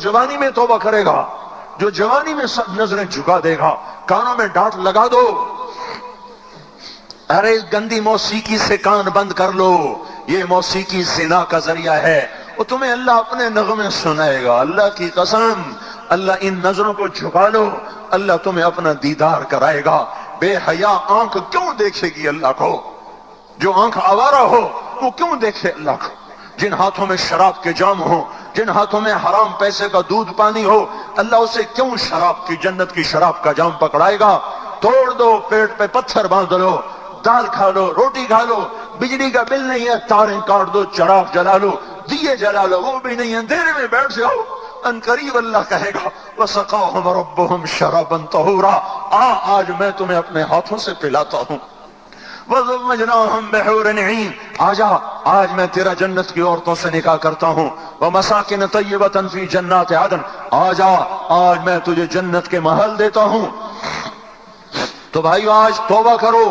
جوانی میں توبہ کرے گا، جو جوانی میں سب نظریں جھکا دے گا، کانوں میں ڈانٹ لگا دو، ارے اس گندی موسیقی سے کان بند کر لو، یہ موسیقی زنا کا ذریعہ ہے، وہ تمہیں اللہ اپنے نغمے سنائے گا۔ اللہ کی قسم، اللہ ان نظروں کو جھکا لو، اللہ تمہیں اپنا دیدار کرائے گا۔ بے حیا آنکھ کیوں دیکھے گی اللہ کو؟ جو آنکھ آوارہ ہو وہ کیوں دیکھے اللہ کو؟ جن ہاتھوں میں شراب کے جام ہوں، جن ہاتھوں میں حرام پیسے کا دودھ پانی ہو، اللہ اسے کیوں شراب کی، جنت کی شراب کا جام پکڑائے گا؟ توڑ دو، پیٹ پہ پتھر باندھ لو، دال کھا لو، روٹی کھا لو، بجلی کا بل نہیں ہے تاریں کاٹ دو، چراغ جلا لو، دیے جلا لو، وہ بھی نہیں ہے اندھیرے میں بیٹھ جاؤ، ان قریب اللہ کہے گا وَسَقَاهُمْ رَبُّهُمْ شَرَابًا طَهُورًا، آج میں تمہیں اپنے ہاتھوں سے پلاتا ہوں۔ وَزَوَّجْنَاهُمْ بِحُورٍ عِينٍ، آجا آج میں تیرا جنت کی عورتوں سے نکاح کرتا ہوں۔ وَمَسَاكِنَ طَيِّبَةً فِي جَنَّاتِ عَدْنٍ، آجا آج میں تجھے جنت کے محل دیتا ہوں۔ تو بھائیو آج توبہ کرو،